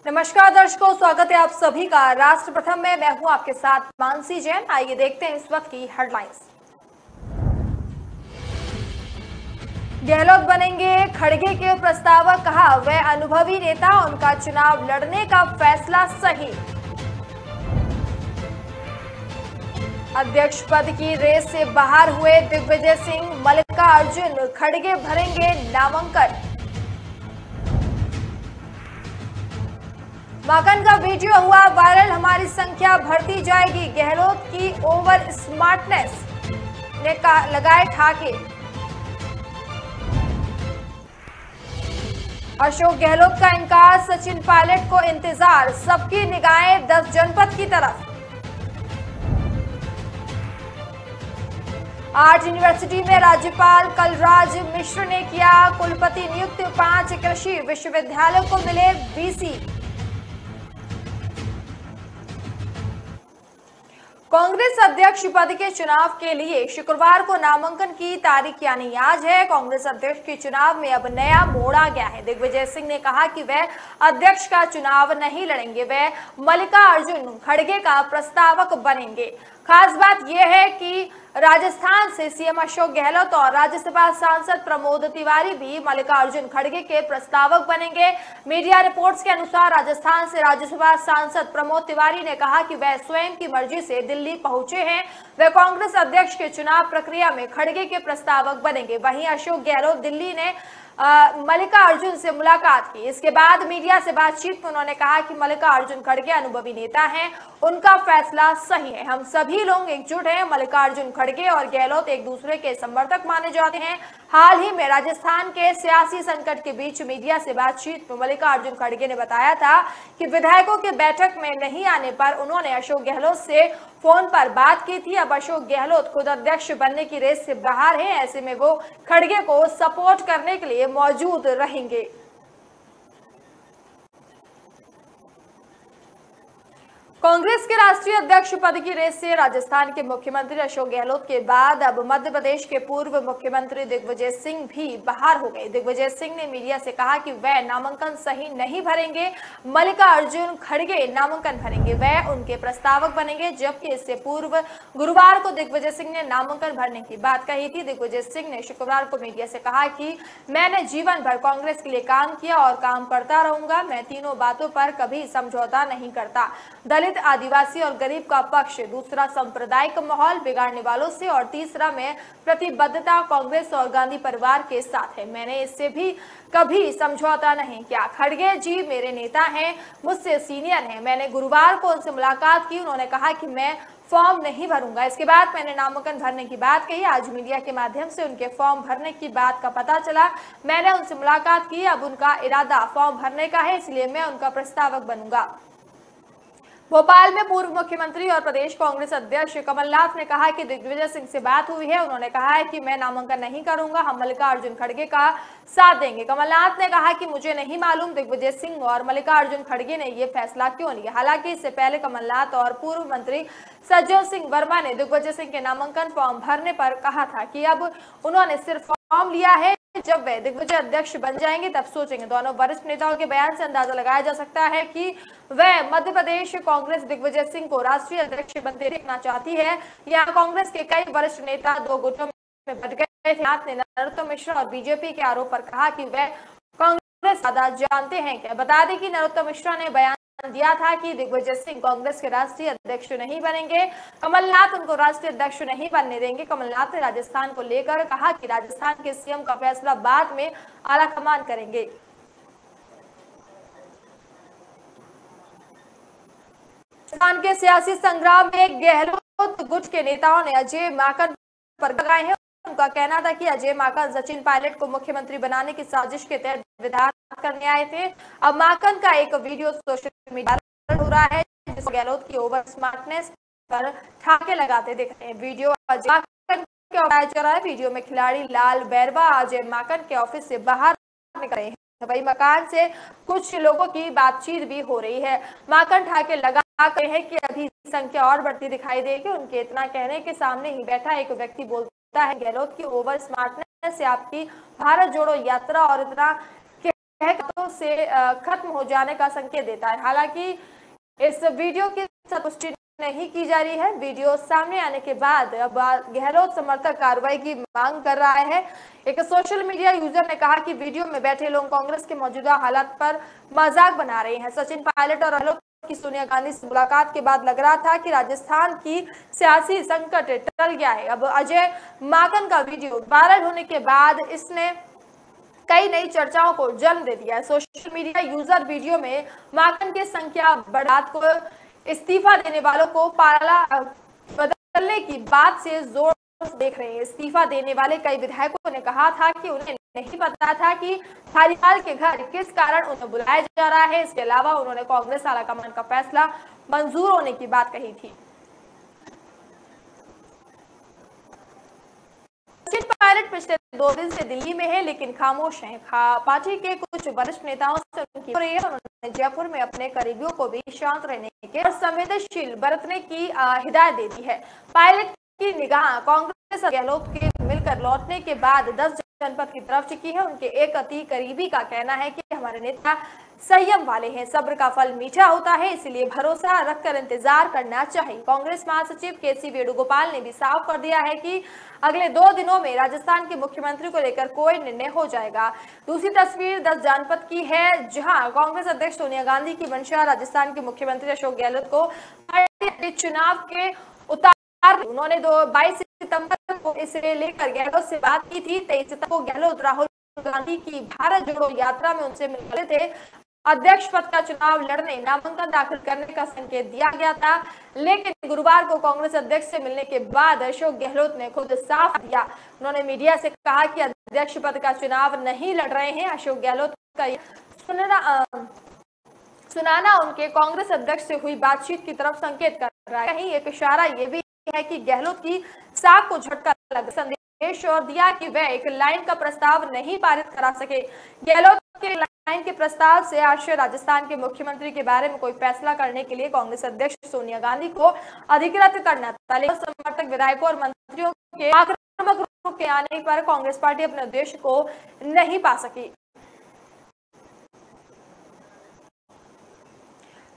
नमस्कार दर्शकों, स्वागत है आप सभी का राष्ट्र प्रथम में। मैं हूं आपके साथ मानसी जैन। आइए देखते हैं इस वक्त की हेडलाइंस। गहलोत बनेंगे खड़गे के प्रस्तावक, कहा वह अनुभवी नेता, उनका चुनाव लड़ने का फैसला सही। अध्यक्ष पद की रेस से बाहर हुए दिग्विजय सिंह, मल्लिकार्जुन खड़गे भरेंगे नामांकन। माकन का वीडियो हुआ वायरल, हमारी संख्या बढ़ती जाएगी, गहलोत की ओवर स्मार्टनेस ने लगाए ठाके। अशोक गहलोत का इनकार, सचिन पायलट को इंतजार, सबकी निगाहें 10 जनपद की तरफ। आर्ट यूनिवर्सिटी में राज्यपाल कलराज मिश्र ने किया कुलपति नियुक्त, 5 कृषि विश्वविद्यालयों को मिले वीसी। कांग्रेस अध्यक्ष पद के चुनाव के लिए शुक्रवार को नामांकन की तारीख यानी आज है। कांग्रेस अध्यक्ष के चुनाव में अब नया मोड़ आ गया है। दिग्विजय सिंह ने कहा कि वह अध्यक्ष का चुनाव नहीं लड़ेंगे, वह मल्लिकार्जुन खड़गे का प्रस्तावक बनेंगे। खास बात यह है कि राजस्थान से सीएम अशोक गहलोत और राज्यसभा सांसद प्रमोद तिवारी भी मल्लिकार्जुन खड़गे के प्रस्तावक बनेंगे। मीडिया रिपोर्ट्स के अनुसार राजस्थान से राज्यसभा सांसद प्रमोद तिवारी ने कहा कि वह स्वयं की मर्जी से दिल्ली पहुंचे हैं, वे कांग्रेस अध्यक्ष के चुनाव प्रक्रिया में खड़गे के प्रस्तावक बनेंगे। वहीं अशोक गहलोत दिल्ली ने मल्लिकार्जुन से मुलाकात की। इसके बाद मीडिया से बातचीत में उन्होंने कहा कि मल्लिकार्जुन खड़गे अनुभवी नेता हैं, उनका फैसला सही है, हम सभी लोग एकजुट हैं। मल्लिकार्जुन खड़गे और गहलोत एक दूसरे के समर्थक माने जाते हैं। हाल ही में राजस्थान के सियासी संकट के बीच मीडिया से बातचीत में मल्लिकार्जुन खड़गे ने बताया था कि विधायकों के बैठक में नहीं आने पर उन्होंने अशोक गहलोत से फोन पर बात की थी। अब अशोक गहलोत खुद अध्यक्ष बनने की रेस से बाहर है, ऐसे में वो खड़गे को सपोर्ट करने के लिए मौजूद रहेंगे। कांग्रेस के राष्ट्रीय अध्यक्ष पद की रेस से राजस्थान के मुख्यमंत्री अशोक गहलोत के बाद अब मध्य प्रदेश के पूर्व मुख्यमंत्री दिग्विजय सिंह भी बाहर हो गए। दिग्विजय सिंह ने मीडिया से कहा कि वह नामांकन सही नहीं भरेंगे, मल्लिकार्जुन खड़गे नामांकन भरेंगे, वह उनके प्रस्तावक बनेंगे। जबकि इससे पूर्व गुरुवार को दिग्विजय सिंह ने नामांकन भरने की बात कही थी। दिग्विजय सिंह ने शुक्रवार को मीडिया से कहा कि मैंने जीवन भर कांग्रेस के लिए काम किया और काम करता रहूंगा, मैं तीनों बातों पर कभी समझौता नहीं करता। दलित, आदिवासी और गरीब का पक्ष, दूसरा सांप्रदायिक माहौल बिगाड़ने वालों से और तीसरा में प्रतिबद्धता कांग्रेस और गांधी परिवार के साथ है। मैंने इससे भी कभी समझौता नहीं किया। खड़गे जी मेरे नेता हैं, मुझसे सीनियर हैं। मैंने गुरुवार को उनसे मुलाकात की, उन्होंने कहा कि मैं फॉर्म नहीं भरूंगा। इसके बाद मैंने नामांकन भरने की बात कही। आज मीडिया के माध्यम से उनके फॉर्म भरने की बात का पता चला। मैंने उनसे मुलाकात की, अब उनका इरादा फॉर्म भरने का है, इसलिए मैं उनका प्रस्तावक बनूंगा। भोपाल में पूर्व मुख्यमंत्री और प्रदेश कांग्रेस अध्यक्ष कमलनाथ ने कहा कि दिग्विजय सिंह से बात हुई है, उन्होंने कहा है कि मैं नामांकन नहीं करूंगा, हम मल्लिकार्जुन खड़गे का साथ देंगे। कमलनाथ ने कहा कि मुझे नहीं मालूम दिग्विजय सिंह और मल्लिकार्जुन खड़गे ने ये फैसला क्यों लिया। हालांकि इससे पहले कमलनाथ और पूर्व मंत्री सज्जन सिंह वर्मा ने दिग्विजय सिंह के नामांकन फॉर्म भरने पर कहा था कि अब उन्होंने सिर्फ फॉर्म लिया है, जब वे दिग्विजय अध्यक्ष बन जाएंगे तब सोचेंगे। दोनों वरिष्ठ नेताओं के बयान से अंदाजा लगाया जा सकता है कि वह मध्य प्रदेश कांग्रेस दिग्विजय सिंह को राष्ट्रीय अध्यक्ष बनते देखना चाहती है। यहाँ कांग्रेस के कई वरिष्ठ नेता दो गुटों में बट गए थे। ने नरोत्तम मिश्रा और बीजेपी के आरोप पर कहा कि वह कांग्रेस ज्यादा जानते हैं क्या। बता दें कि नरोत्तम मिश्रा ने बयान दिया था कि दिग्विजय सिंह कांग्रेस के राष्ट्रीय अध्यक्ष नहीं बनेंगे, कमलनाथ उनको राष्ट्रीय अध्यक्ष नहीं बनने देंगे। कमलनाथ ने राजस्थान को लेकर कहा कि राजस्थान के सीएम का फैसला बाद में आलाकमान करेंगे। राजस्थान के सियासी संग्राम में गहलोत गुट के नेताओं ने अजय माकन पर लगाए हैं। उनका कहना था कि अजय माकन सचिन पायलट को मुख्यमंत्री बनाने की साजिश के तहत विधान करने आए थे। अब माकन का एक वीडियो सोशल मीडिया पर हो रहा है, जिसमें गहलोत की ओवर स्मार्टनेस पर ठाके लगाते दिख रहे हैं। वीडियो अजय माकन के बताया जा रहा है। वीडियो में खिलाड़ी लाल बैरवा अजय माकन के ऑफिस से बाहर निकल रहे हैं। वही मकान से कुछ लोगों की बातचीत भी हो रही है। माकन ठाके लगा रहे हैं कि अभी संख्या और बढ़ती दिखाई देगी। उनके इतना कहने के सामने ही बैठा एक व्यक्ति बोलता है, गहलोत की ओवर स्मार्टनेस से आपकी भारत जोड़ो यात्रा और इतना से खत्म हो जाने का संकेत देता है। हालांकि इस वीडियो की पुष्टि नहीं की जा रही है। वीडियो सामने आने के बाद अब गहलोत समर्थक कार्रवाई की मांग कर रहा है। एक सोशल मीडिया यूजर ने कहा कि वीडियो में बैठे लोग कांग्रेस के मौजूदा हालात पर मजाक बना रहे हैं। सचिन पायलट और गहलोत की सोनिया गांधी से मुलाकात के बाद लग रहा था कि राजस्थान की सियासी संकट टल गया है। अब अजय माकन का वीडियो वायरल होने के बाद इसने कई नई चर्चाओं को जन्म दे दिया है। सोशल मीडिया यूजर वीडियो में माकन की संख्या बढ़ात को इस्तीफा देने वालों को पाला बदलने की बात से जोर देख रहे हैं। इस्तीफा देने वाले कई विधायकों ने कहा था कि उन्हें नहीं पता था कि धारीवाल के घर किस कारण उन्हें बुलाया जा रहा है। इसके अलावा उन्होंने कांग्रेस आलाकमान का फैसला मंजूर होने की बात कही थी। सचिन पायलट पिछले 2 दिन से दिल्ली में है, लेकिन खामोश हैं। पार्टी के कुछ वरिष्ठ नेताओं से उनकी उन्होंने जयपुर में अपने करीबियों को भी शांत रहने के और संवेदनशील बरतने की हिदायत दे दी है। पायलट की निगाह कांग्रेस और गहलोत के मिलकर लौटने के बाद 10 जनपद की तरफ टिकी है। उनके एक अति करीबी का कहना है कि हमारे नेता संयम वाले हैं, सब्र का फल मीठा होता है, इसलिए भरोसा रखकर इंतजार करना चाहिए। कांग्रेस महासचिव केसी वेणुगोपाल ने भी साफ कर दिया है कि अगले 2 दिनों में राजस्थान के मुख्यमंत्री को लेकर कोई निर्णय हो जाएगा। दूसरी तस्वीर 10 जनपद की है, जहां कांग्रेस अध्यक्ष सोनिया गांधी की मंशा राजस्थान के मुख्यमंत्री अशोक गहलोत को चुनाव के उतार। उन्होंने 22 सितंबर को इसे लेकर गहलोत से बात की थी। 23 सितंबर को गहलोत राहुल गांधी की भारत जोड़ो यात्रा में उनसे मिले थे। अध्यक्ष पद का चुनाव लड़ने नामांकन दाखिल करने का संकेत दिया गया था, लेकिन गुरुवार को कांग्रेस अध्यक्ष से मिलने के बाद अशोक गहलोत ने खुद साफ दिया। उन्होंने मीडिया से कहा कि अध्यक्ष पद का चुनाव नहीं लड़ रहे हैं। अशोक गहलोत का सुनाना उनके कांग्रेस अध्यक्ष से हुई बातचीत की तरफ संकेत कर रहा है। कहीं एक इशारा ये भी है कि गहलोत की साख को झटका लगा। संदेश और दिया कि वह एक लाइन का प्रस्ताव नहीं पारित करा सके। गहलोत के लाइन के प्रस्ताव से आशय राजस्थान के मुख्यमंत्री के बारे में कोई फैसला करने के लिए कांग्रेस अध्यक्ष सोनिया गांधी को अधिकृत करना था, लेकिन समर्थक विधायकों और मंत्रियों के आक्रामक रूप के आने पर कांग्रेस पार्टी अपने उद्देश्य को नहीं पा सकी।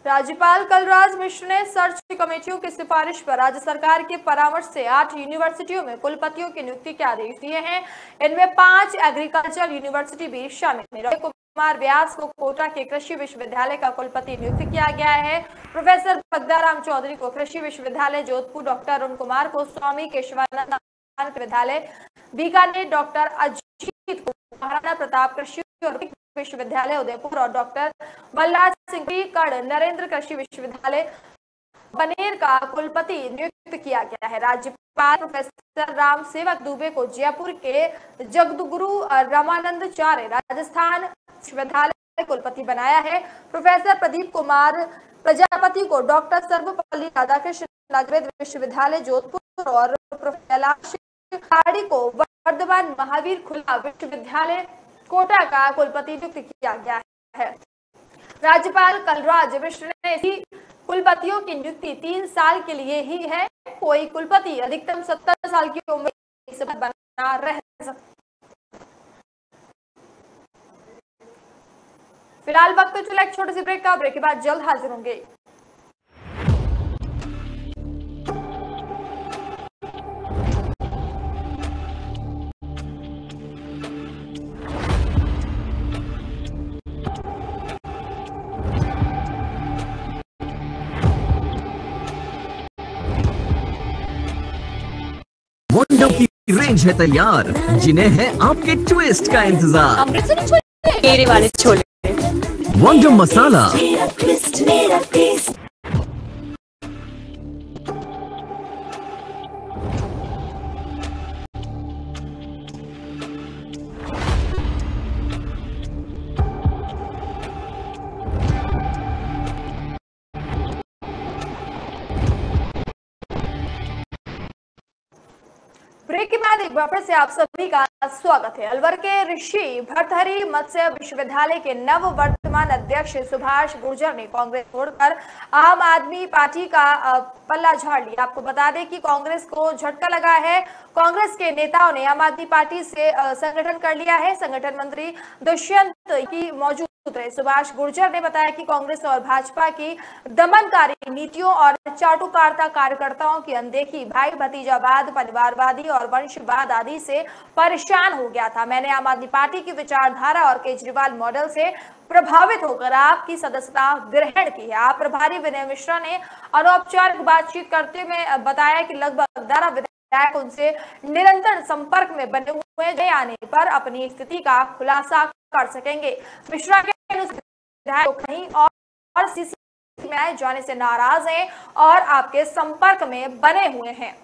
राज्यपाल कलराज मिश्र ने सर्च कमेटियों की सिफारिश पर राज्य सरकार के परामर्श से 8 यूनिवर्सिटियों में कुलपतियों की नियुक्ति के आदेश दिए हैं। इनमें 5 एग्रीकल्चर यूनिवर्सिटी भी शामिल है। कुमार व्यास को कोटा के कृषि विश्वविद्यालय का कुलपति नियुक्त किया गया है। प्रोफेसर भगदाराम चौधरी को कृषि विश्वविद्यालय जोधपुर, डॉक्टर अरुण कुमार को स्वामी केशवानंद विश्वविद्यालय बीकानेर, डॉक्टर अजीत को महाराणा प्रताप कृषि और विश्वविद्यालय उदयपुर और डॉक्टर बलराज सिंह कड़ नरेंद्र कृषि विश्वविद्यालय बनेर का कुलपति नियुक्त किया गया है। राज्यपाल प्रोफेसर राम सेवक दुबे को जयपुर के जगदगुरु रामानंदाचार्य राजस्थान विश्वविद्यालय कुलपति बनाया है। प्रोफेसर प्रदीप कुमार प्रजापति को डॉक्टर सर्वपल्ली राधाकृष्ण नागरिक विश्वविद्यालय जोधपुर और प्रोफेसर कैलाश खाड़ी को वर्धमान महावीर खुला विश्वविद्यालय कोटा का कुलपति नियुक्त किया गया है। राज्यपाल कलराज मिश्र ने इसी कुलपतियों की नियुक्ति 3 साल के लिए ही है। कोई कुलपति अधिकतम 70 साल की उम्र से बना रह सकता। फिलहाल वक्त तो चला एक छोटे से ब्रेक का। ब्रेक के बाद जल्द हाजिर होंगे। वंडो की रेंज है तैयार, जिन्हें है आपके ट्विस्ट का इंतजार। अमृतसरी छोले, मेरे वाले छोले, वंडो मसाला, ब्रेक के बाद एक बार फिर से आप सभी का स्वागत है। अलवर के ऋषि भर्तहरि मत्स्य विश्वविद्यालय के नववर्तमान अध्यक्ष सुभाष गुर्जर ने कांग्रेस छोड़कर आम आदमी पार्टी का पल्ला झाड़ लिया। आपको बता दें कि कांग्रेस को झटका लगा है। कांग्रेस के नेताओं ने आम आदमी पार्टी से संगठन कर लिया है। संगठन मंत्री दुष्यंत की मौजूद रहे। सुभाष गुर्जर ने बताया कि कांग्रेस और भाजपा की दमनकारी नीतियों और चाटुकारिता कार्यकर्ताओं की अनदेखी, भाई भतीजावाद, परिवारवादी और वंशवाद आदि से परेशान हो गया था। मैंने आम आदमी पार्टी की विचारधारा और केजरीवाल मॉडल से प्रभावित होकर आपकी सदस्यता ग्रहण की है। आप प्रभारी विनय मिश्रा ने अनौपचारिक बातचीत करते हुए बताया कि लगभग 12 विधायक उनसे निरंतर संपर्क में बने हुए हैं, आने पर अपनी स्थिति का खुलासा कर सकेंगे। मिश्रा के अनुसार कहीं और सीसी में आए जाने से नाराज हैं और आपके संपर्क में बने हुए हैं।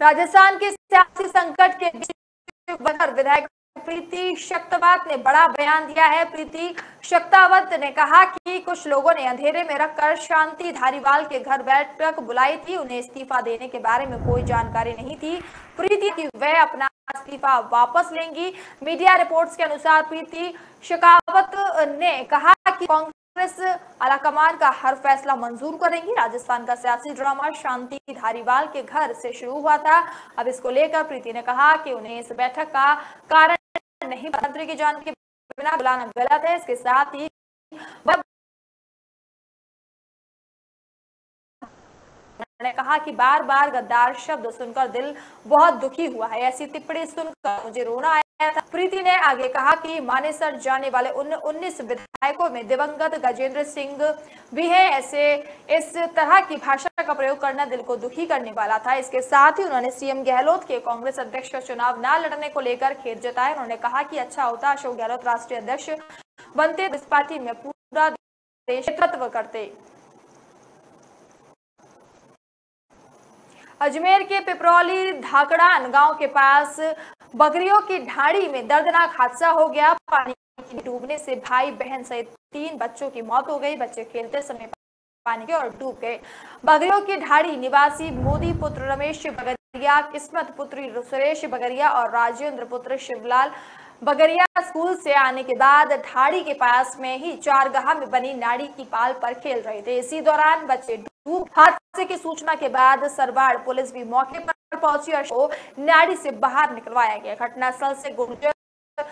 राजस्थान के सियासी संकट के बीच विधायक प्रीति शक्तावत ने बड़ा बयान दिया है। प्रीति शक्तावत ने कहा कि कुछ लोगों ने अंधेरे में रखकर शांति धारीवाल के घर बैठक बुलाई थी। उन्हें इस्तीफा देने के बारे में कोई जानकारी नहीं थी। प्रीति की वह अपना इस्तीफा वापस लेंगी। मीडिया रिपोर्ट्स के अनुसार प्रीति शक्तावत ने कहा कि कांग्रेस आलाकमान का हर फैसला मंजूर करेंगी। राजस्थान का सियासी ड्रामा शांति धारीवाल के घर से शुरू हुआ था। अब इसको लेकर प्रीति ने कहा कि उन्हें इस बैठक का कारण नहीं, मंत्री की जानकारी के बिना बुलाना गलत है। इसके साथ ही उन्होंने कहा कि बार बार गद्दार शब्द सुनकर दिल बहुत दुखी हुआ है। ऐसी टिप्पणी सुनकर मुझे रोना आया था। प्रीति ने आगे कहा कि मानेसर जाने वाले 19 विधायकों में दिवंगत गजेंद्र सिंह भी हैं। ऐसे इस तरह की भाषा का प्रयोग करना दिल को दुखी करने वाला था। इसके साथ ही उन्होंने सीएम गहलोत के कांग्रेस अध्यक्ष का चुनाव न लड़ने को लेकर खेद जताया। उन्होंने कहा कि अच्छा होता अशोक गहलोत राष्ट्रीय अध्यक्ष बनते, इस पार्टी में पूरा देश नेतृत्व करते। अजमेर के पिपरौली धाकड़ान गांव के पास बकरियों की ढाड़ी में दर्दनाक हादसा हो गया। पानी में डूबने से भाई बहन सहित 3 बच्चों की मौत हो गई। बच्चे खेलते समय पानी के और डूब गए। बकरियों की ढाड़ी निवासी मोदी पुत्र रमेश बगरिया, किस्मत पुत्री सुरेश बगरिया और राजेंद्र पुत्र शिवलाल बगरिया स्कूल से आने के बाद ढाड़ी के पास में ही चारगाह में बनी नाड़ी की पाल पर खेल रहे थे। इसी दौरान बच्चे डूब। हादसे की सूचना के बाद सरवाड़ पुलिस भी मौके पर पहुंची और नाड़ी से बाहर निकलवाया गया। घटनास्थल से गुजर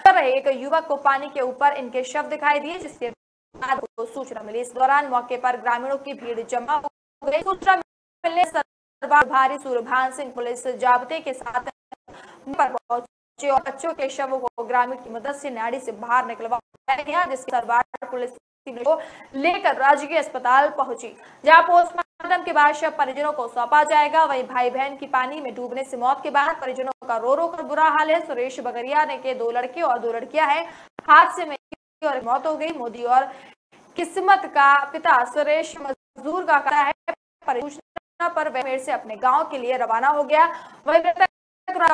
रहे एक युवक को पानी के ऊपर इनके शव दिखाई दिए, जिसके बाद सूचना मिली। इस दौरान मौके पर ग्रामीणों की भीड़ जमा हो गई। सूचना मिलने सरवाड़ भारी सूरभान सिंह पुलिस जाब्ते के साथ पहुंचे और बच्चों के शवों को ग्रामीण की मदद से नाड़ी से बाहर निकलवाया गया, जिसके सरवाड़ पुलिस को लेकर राजकीय अस्पताल पहुंची, जहां पोस्टमार्टम के बाद शव परिजनों को सौंपा जाएगा। वहीं भाई बहन की पानी में डूबने से मौत के बाद परिजनों का रो रो कर बुरा हाल है। सुरेश बगरिया ने के 2 लड़के और 2 लड़कियां हैं। हादसे में और मौत हो गई। मोदी और किस्मत का पिता सुरेश मजदूर का कहना है। परियोजना पर वह से अपने गाँव के लिए रवाना हो गया। वही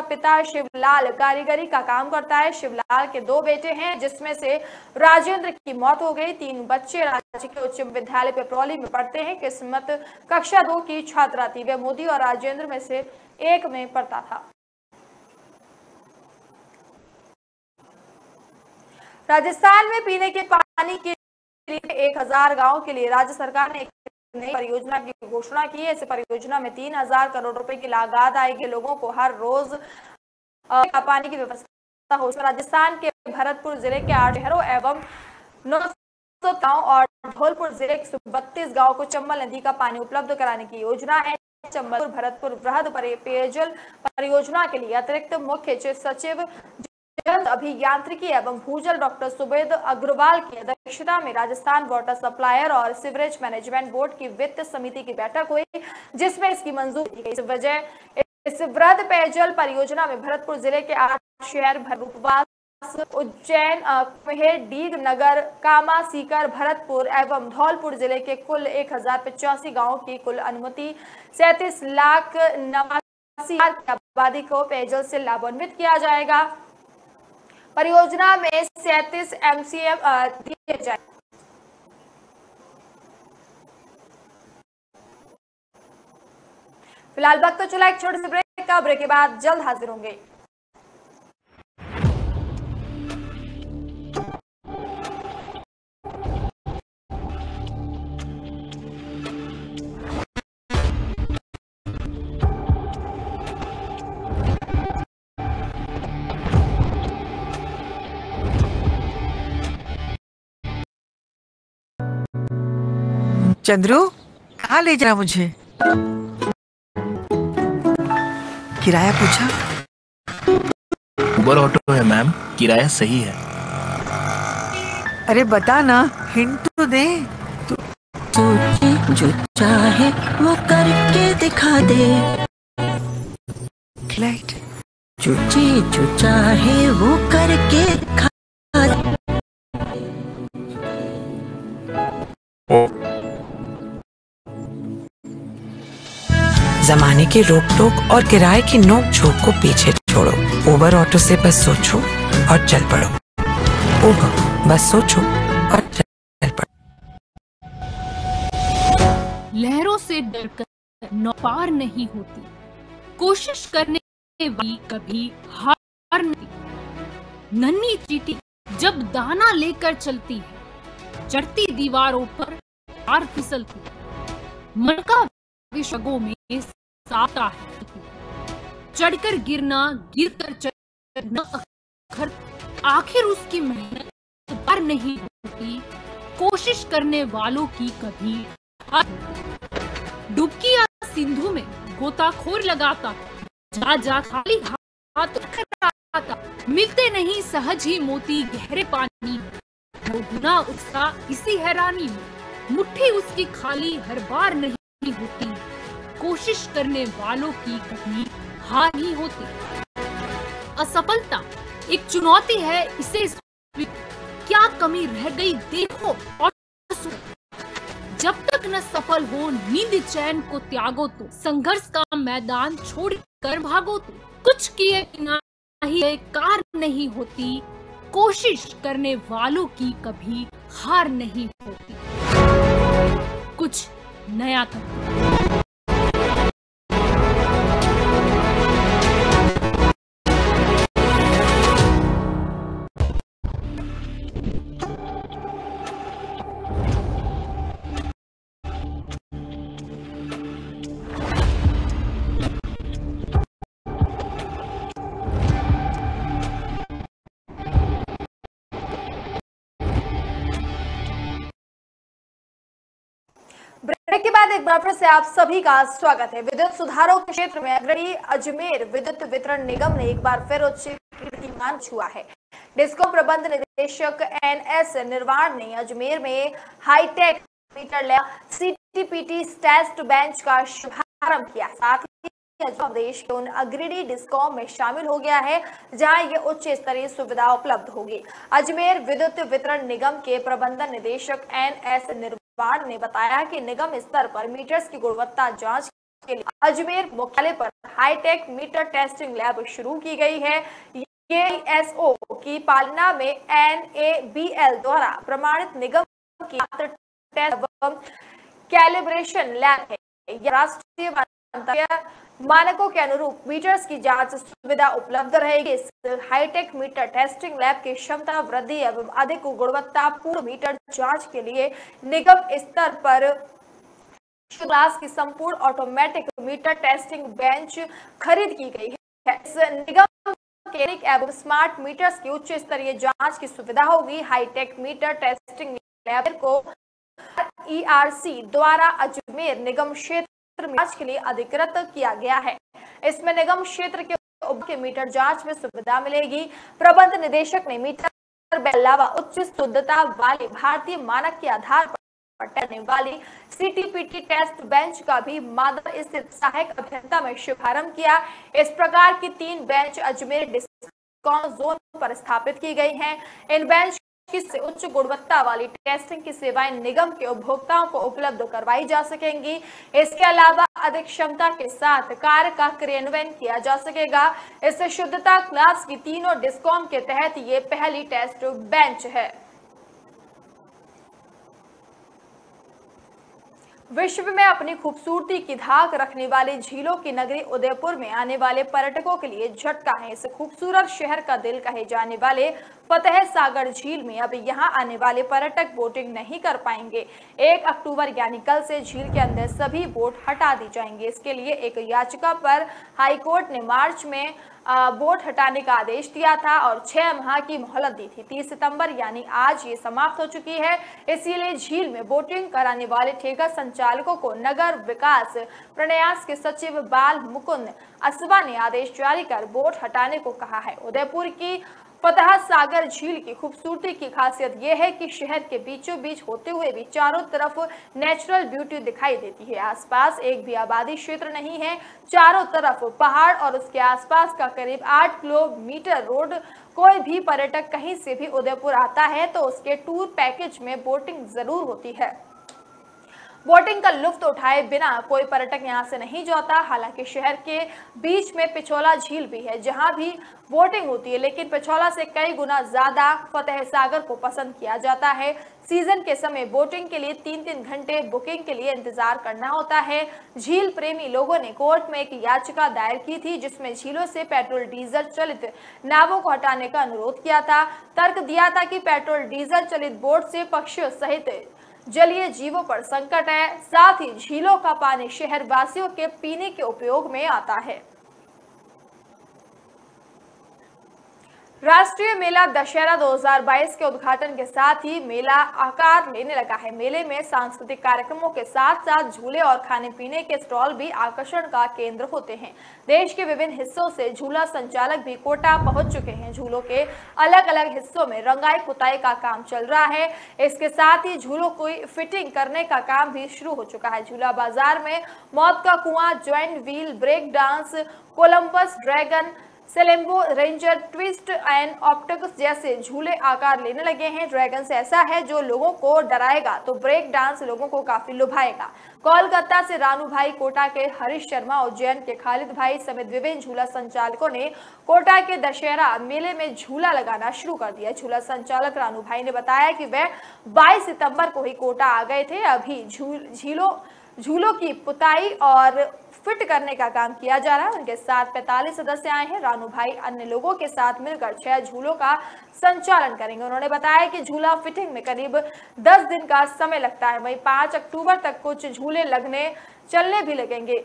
पिता शिवलाल कारीगरी का काम करता है। शिवलाल के 2 बेटे हैं, जिसमें से राजेंद्र की मौत हो गई। 3 बच्चे राजकीय उच्च विद्यालय पिपरौली में पढ़ते हैं। किस्मत कक्षा 2 की छात्रा थी। वह मोदी और राजेंद्र में से एक में पढ़ता था। राजस्थान में पीने के पानी के लिए 1000 गाँव के लिए राज्य सरकार ने नई परियोजना की घोषणा की है। इस परियोजना में 3000 करोड़ रुपए की लागत आएगी। लोगों को हर रोज पानी की व्यवस्था हो। राजस्थान के भरतपुर जिले के 8 शहरों एवं 900 गाँव और धौलपुर जिले के 32 गाँव को चंबल नदी का पानी उपलब्ध कराने की योजना है। चंबल भरतपुर वृहद पेयजल परियोजना के लिए अतिरिक्त मुख्य सचिव जल अभियांत्रिकी एवं भूजल डॉक्टर सुबेद अग्रवाल की अध्यक्षता में राजस्थान वाटर सप्लायर और सीवरेज मैनेजमेंट बोर्ड की वित्त समिति की बैठक हुई, जिसमें इसकी मंजूरी दी गई। इस वजह इस वृहद पेयजल परियोजना में भरतपुर जिले के 8 शहर रूपवास, उज्जैन, डीग नगर, कामा, सीकर, भरतपुर एवं धौलपुर जिले के कुल 1085 गाँव की कुल अनुमति 37,89,000 की आबादी को पेयजल से लाभान्वित किया जाएगा। परियोजना में 37 MCM दिए जाए। फिलहाल वक्त तो चला एक छोटे से ब्रेक का। ब्रेक के बाद जल्द हाजिर होंगे। चंद्रू, कहाँ ले जा मुझे? किराया पूछा? उबर ऑटो है मैम, किराया सही है। अरे बता ना, हिंट तो दे। सोचे जो चाहे वो करके दिखा दे। फ्लाइट जो चाहे वो करके दिखा दे। जमाने की रोक टोक और किराए की नोक झोंक को पीछे छोड़ो। उबर ऑटो से बस सोचो और चल पड़ो। उबर, बस सोचो और चल पड़ो। लहरों से डरकर नौपार नहीं होती, कोशिश करने वाली कभी हार नहीं। नन्ही चींटी जब दाना लेकर चलती है, चढ़ती दीवारों पर पार फिसलती। मन का विषगों में साता है, चढ़कर गिरना, गिरकर चढ़ना, आखिर उसकी मेहनत पार नहीं होती। कोशिश करने वालों की कभी हार। डुबकी या सिंधु में गोताखोर लगाता, जा जा खाली हाथ आता। मिलते नहीं सहज ही मोती गहरे पानी, वो गुना उसका इसी हैरानी में। मुट्ठी उसकी खाली हर बार नहीं होती, कोशिश करने वालों की कभी हार नहीं होती। असफलता एक चुनौती है, इसे क्या कमी रह गई देखो और सुनो। जब तक न सफल हो नींद चैन को त्यागो तो, संघर्ष का मैदान छोड़कर भागो तो। कुछ किए बिना ही कार नहीं होती, कोशिश करने वालों की कभी हार नहीं होती। कुछ नया करो। ब्रेक के बाद एक बार फिर से आप सभी का स्वागत है। विद्युत सुधारों के क्षेत्र में अग्रणी अजमेर विद्युत वितरण निगम ने एक बार फिर उच्च कीर्तिमान छुआ है। डिस्कॉम प्रबंध निदेशक NS निर्वाण ने अजमेर में hi tech meter lab CTPT test bench का शुभारंभ किया। साथ ही देश के उन अग्रणी डिस्कॉम में शामिल हो गया है जहां ये उच्च स्तरीय सुविधा उपलब्ध होगी। अजमेर विद्युत वितरण निगम के प्रबंधन निदेशक NS निर्वाण ने बताया कि निगम स्तर पर मीटर्स की गुणवत्ता जांच के लिए अजमेर मुख्यालय पर हाईटेक मीटर टेस्टिंग लैब शुरू की गई है। ये ISO की पालना में NABL द्वारा प्रमाणित निगम की टेस्ट एवं कैलिब्रेशन लैब है। यह राष्ट्रीय मानकों के अनुरूप मीटर्स की जांच सुविधा उपलब्ध रहेगी। इस हाईटेक मीटर टेस्टिंग लैब की क्षमता वृद्धि एवं अधिक गुणवत्तापूर्ण मीटर जांच के लिए निगम स्तर पर क्लास की संपूर्ण ऑटोमेटिक मीटर टेस्टिंग बेंच खरीद की गई है। इस निगम के एवं स्मार्ट मीटर्स की उच्च स्तरीय जांच की सुविधा होगी। हाईटेक मीटर टेस्टिंग लैब को ERC द्वारा अजमेर निगम क्षेत्र जांच के लिए अधिकृत किया गया है। इसमें निगम क्षेत्र के मीटर जांच में सुविधा मिलेगी। प्रबंध निदेशक ने मीटर के अलावा उच्च शुद्धता वाले भारतीय मानक के आधार पर टलने वाली CTPT टेस्ट बेंच का भी मादर स्थित सहायक अभियंता में शुभारंभ किया। इस प्रकार की 3 बेंच अजमेर डिस्कॉम जोन पर स्थापित की गई हैं। इन बेंच से उच्च गुणवत्ता वाली टेस्टिंग की सेवाएं निगम के उपभोक्ताओं को उपलब्ध करवाई जा सकेंगी। इसके अलावा अधिक क्षमता के साथ कार्य का क्रियान्वयन किया जा सकेगा। इस शुद्धता क्लास की तीनों डिस्कॉम के तहत ये पहली टेस्ट बेंच है। विश्व में अपनी खूबसूरती की धाक रखने वाली झीलों की नगरी उदयपुर में आने वाले पर्यटकों के लिए झटका है। इस खूबसूरत शहर का दिल कहे जाने वाले फतेह सागर झील में अब यहां आने वाले पर्यटक बोटिंग नहीं कर पाएंगे। 1 अक्टूबर यानी कल से झील के अंदर सभी बोट हटा दी जाएंगे। इसके लिए एक याचिका पर हाईकोर्ट ने मार्च में बोट हटाने का आदेश दिया था और 6 माह की मोहलत दी थी। 30 सितंबर यानी आज ये समाप्त हो चुकी है। इसीलिए झील में बोटिंग कराने वाले ठेका संचालकों को नगर विकास प्रन्यास के सचिव बाल मुकुंद असवा ने आदेश जारी कर बोट हटाने को कहा है। उदयपुर की फतेह सागर झील की खूबसूरती की खासियत यह है कि शहर के बीचों बीच होते हुए भी चारों तरफ नेचुरल ब्यूटी दिखाई देती है। आसपास एक भी आबादी क्षेत्र नहीं है। चारों तरफ पहाड़ और उसके आसपास का करीब 8 किलोमीटर रोड। कोई भी पर्यटक कहीं से भी उदयपुर आता है तो उसके टूर पैकेज में बोटिंग जरूर होती है। बोटिंग का लुत्फ उठाए बिना कोई पर्यटक यहां से नहीं जाता। हालांकि शहर के बीच में पिछोला झील भी है जहां भी बोटिंग होती है, लेकिन पिछोला से कई गुना ज्यादा फतेह सागर को पसंद किया जाता है। सीजन के समय बोटिंग के लिए 3-3 घंटे बुकिंग के लिए इंतजार करना होता है। झील प्रेमी लोगों ने कोर्ट में एक याचिका दायर की थी जिसमें झीलों से पेट्रोल डीजल चलित नावों को हटाने का अनुरोध किया था। तर्क दिया था कि पेट्रोल डीजल चलित बोट से पक्षियों सहित जलीय जीवों पर संकट है। साथ ही झीलों का पानी शहर वासियों के पीने के उपयोग में आता है। राष्ट्रीय मेला दशहरा 2022 के उद्घाटन के साथ ही मेला आकार लेने लगा है। मेले में सांस्कृतिक कार्यक्रमों के साथ साथ झूले और खाने पीने के स्टॉल भी आकर्षण का केंद्र होते हैं। देश के विभिन्न हिस्सों से झूला संचालक भी कोटा पहुंच चुके हैं। झूलों के अलग अलग हिस्सों में रंगाई पुताई का काम चल रहा है। इसके साथ ही झूलों की फिटिंग करने का काम भी शुरू हो चुका है। झूला बाजार में मौत का कुआं, joint wheel, break dance, Columbus dragon, सेलेम्बो, रेंजर, ट्विस्ट एंड ऑप्टिक्स जैसे झूले आकार लेने लगे हैं। ड्रैगन से ऐसा है जो लोगों को डराएगा तो ब्रेक डांस लोगों को काफी लुभाएगा। कोलकाता से रानू भाई, कोटा के हरीश शर्मा, उज्जैन के खालिद भाई समेत विभिन्न झूला संचालकों ने कोटा के दशहरा मेले में झूला लगाना शुरू कर दिया। झूला संचालक रानू भाई ने बताया कि वह 22 सितंबर को ही कोटा आ गए थे। अभी झूलों की पुताई और फिट करने का काम किया जा रहा है। उनके साथ 45 सदस्य आए हैं। रानू भाई अन्य लोगों के साथ मिलकर 6 झूलों का संचालन करेंगे। उन्होंने बताया कि झूला फिटिंग में करीब 10 दिन का समय लगता है। वहीं 5 अक्टूबर तक कुछ झूले चलने भी लगेंगे।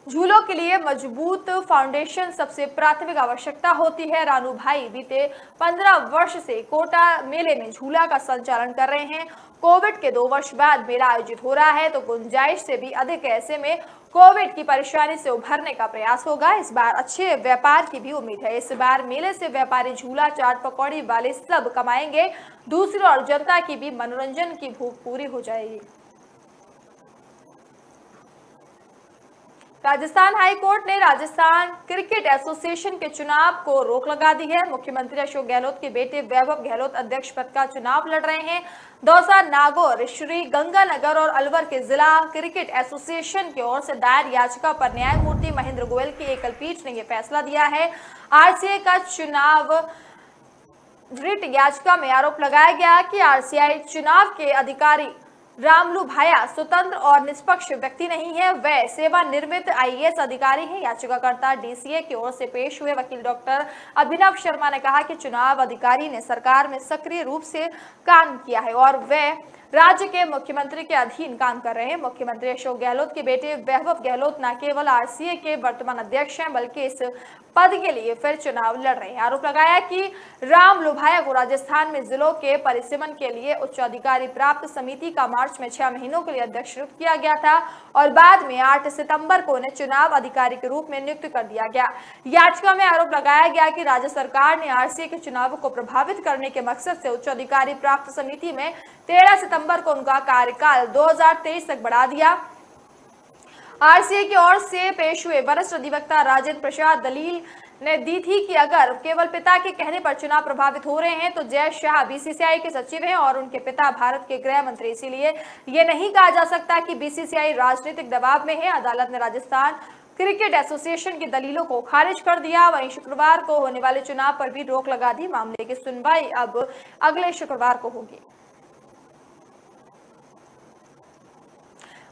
झूलों के लिए मजबूत फाउंडेशन सबसे प्राथमिक आवश्यकता होती है। रानू भाई बीते 15 वर्ष से कोटा मेले में झूला का संचालन कर रहे हैं। कोविड के 2 वर्ष बाद मेला आयोजित हो रहा है तो गुंजाइश से भी अधिक। ऐसे में कोविड की परेशानी से उभरने का प्रयास होगा। इस बार अच्छे व्यापार की भी उम्मीद है। इस बार मेले से व्यापारी झूला, चाट, पकौड़ी वाले सब कमाएंगे। दूसरी ओर जनता की भी मनोरंजन की भूख पूरी हो जाएगी। राजस्थान हाईकोर्ट ने राजस्थान क्रिकेट एसोसिएशन के चुनाव को रोक लगा दी है। मुख्यमंत्री अशोक गहलोत के बेटे वैभव गहलोत अध्यक्ष पद का चुनाव लड़ रहे हैं। दौसा, नागौर, श्री गंगानगर और अलवर के जिला क्रिकेट एसोसिएशन की ओर से दायर याचिका पर न्यायमूर्ति महेंद्र गोयल की एकल पीठ ने यह फैसला दिया है। आरसीआई का चुनाव रिट याचिका में आरोप लगाया गया कि आरसीआई चुनाव के अधिकारी रामलू भाया स्वतंत्र और निष्पक्ष व्यक्ति नहीं है, वह सेवानिवृत्त आईएएस अधिकारी हैं। याचिकाकर्ता डीसीए की ओर से पेश हुए वकील डॉक्टर अभिनव शर्मा ने कहा कि चुनाव अधिकारी ने सरकार में सक्रिय रूप से काम किया है और वह राज्य के मुख्यमंत्री के अधीन काम कर रहे हैं। मुख्यमंत्री अशोक गहलोत के बेटे वैभव गहलोत न केवल आरसीए के वर्तमान अध्यक्ष हैं बल्कि इस पद के लिए फिर चुनाव लड़ रहे हैं। आरोप लगाया कि राम लुभाया को राजस्थान में जिलों के परिसीमन के लिए उच्च अधिकारी प्राप्त समिति का मार्च में 6 महीनों के लिए अध्यक्ष नियुक्त किया गया था और बाद में 8 सितंबर को उन्हें चुनाव अधिकारी के रूप में नियुक्त कर दिया गया। याचिका में आरोप लगाया गया कि राज्य सरकार ने आरसीए के चुनाव को प्रभावित करने के मकसद से उच्च अधिकारी प्राप्त समिति में 13 सितंबर को उनका कार्यकाल 2023 तक बढ़ा दिया। आरसीए की ओर से पेश हुए वरिष्ठ अधिवक्ता राजेंद्र प्रसाद दलील ने दी थी कि अगर केवल पिता के कहने पर चुनाव प्रभावित हो रहे हैं तो जय शाह बीसीसीआई के सचिव हैं और उनके पिता भारत के गृह मंत्री, इसीलिए ये नहीं कहा जा सकता कि बीसीसीआई राजनीतिक दबाव में है। अदालत ने राजस्थान क्रिकेट एसोसिएशन की दलीलों को खारिज कर दिया। वहीं शुक्रवार को होने वाले चुनाव पर भी रोक लगा दी। मामले की सुनवाई अब अगले शुक्रवार को होगी।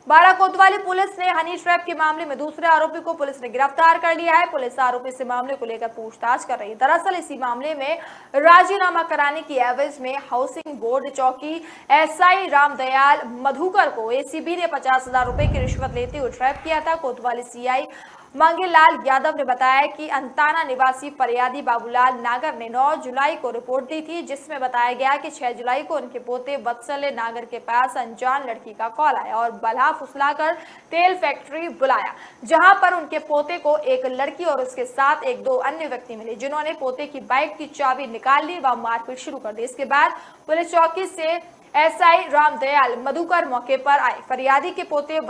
बारा कोतवाली पुलिस ने हनी ट्रैप के मामले में दूसरे आरोपी को पुलिस ने गिरफ्तार कर लिया है। पुलिस आरोपी से मामले को लेकर पूछताछ कर रही है। दरअसल इसी मामले में राजीनामा कराने की एवज में हाउसिंग बोर्ड चौकी एसआई रामदयाल मधुकर को एसीबी ने 50,000 रुपए की रिश्वत लेते हुए ट्रैप किया था। कोतवाली सीआई मंगेलाल यादव ने बताया कि अंताना निवासी फरियादी बाबूलाल नागर ने 9 जुलाई को रिपोर्ट दी थी, जिसमें बताया गया कि 6 जुलाई को उनके पोते वत्सल नागर के पास अनजान लड़की का कॉल आया और बल्हा फुसलाकर तेल फैक्ट्री बुलाया, जहां पर उनके पोते को एक लड़की और उसके साथ 1-2 अन्य व्यक्ति मिले, जिन्होंने पोते की बाइक की चाबी निकाल ली व मारपीट शुरू कर दी। इसके बाद पुलिस चौकी से एसआई रामदयाल मधुकर मौके पर आए। फरियादी के पोते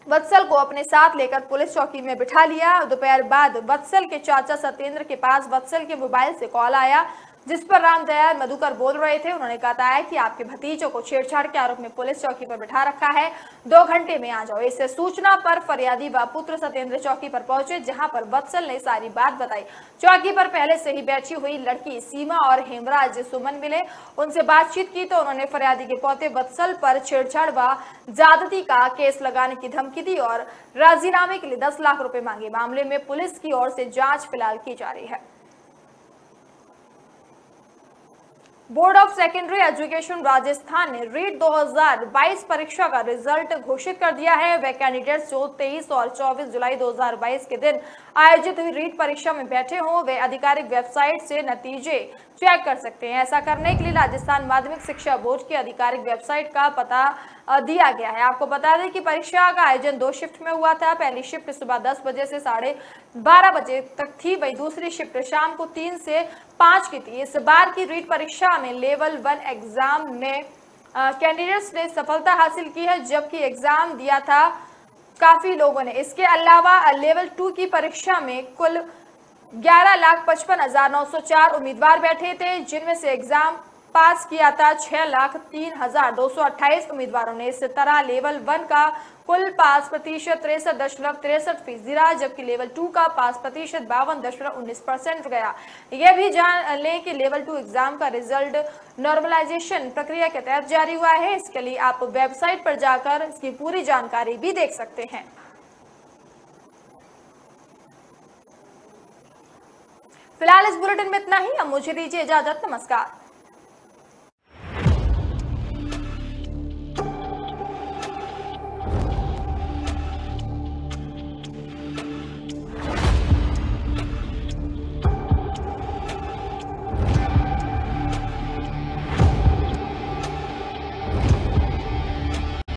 वत्सल को अपने साथ लेकर पुलिस चौकी में बिठा लिया। दोपहर बाद वत्सल के चाचा सत्येंद्र के पास वत्सल के मोबाइल से कॉल आया, जिस पर रामदयाल मधुकर बोल रहे थे। उन्होंने कहा कि आपके भतीजों को छेड़छाड़ के आरोप में पुलिस चौकी पर बिठा रखा है, 2 घंटे में आ जाओ। इससे सूचना पर फरियादी व पुत्र सत्येंद्र चौकी पर पहुंचे, जहां पर वत्सल ने सारी बात बताई। चौकी पर पहले से ही बैठी हुई लड़की सीमा और हेमराज सुमन मिले, उनसे बातचीत की तो उन्होंने फरियादी के पोते वत्सल पर छेड़छाड़ व ज्यादती का केस लगाने की धमकी दी और राजीनामे के लिए 10 लाख रुपए मांगे। मामले में पुलिस की ओर से जांच फिलहाल की जा रही है। Board of secondary education Rajasthan ने रीट 2022 परीक्षा का रिजल्ट घोषित कर दिया है। वे कैंडिडेट्स जो 23 और 24 जुलाई 2022 के दिन आयोजित हुई रीट परीक्षा में बैठे हों, वे आधिकारिक वेबसाइट से नतीजे चेक कर सकते हैं। ऐसा करने के लिए राजस्थान माध्यमिक शिक्षा बोर्ड की आधिकारिक वेबसाइट का पता दिया गया है। आपको बता दें कि परीक्षा का आयोजन 2 शिफ्ट में हुआ था। पहली शिफ्ट सुबह 10 बजे से 12:30 बजे तक थी, वही दूसरी शिफ्ट शाम को 3 से 5 की थी। इस बार की रीट परीक्षा में लेवल 1 एग्जाम में कैंडिडेट्स ने सफलता हासिल की है, जबकि एग्जाम दिया था काफी लोगों ने। इसके अलावा लेवल 2 की परीक्षा में कुल 11,55,904 उम्मीदवार बैठे थे, जिनमें से एग्जाम पास किया था 6,03,228 उम्मीदवारों ने। इस तरह लेवल 1 का कुल पास प्रतिशत 63.63% रहा, जबकि लेवल 2 का पास प्रतिशत 52.19% गया। यह भी जान लें कि लेवल 2 एग्जाम का रिजल्ट नॉर्मलाइजेशन प्रक्रिया के तहत जारी हुआ है। इसके लिए आप वेबसाइट पर जाकर इसकी पूरी जानकारी भी देख सकते हैं। फिलहाल इस बुलेटिन में इतना ही। अब मुझे दीजिए इजाजत। नमस्कार।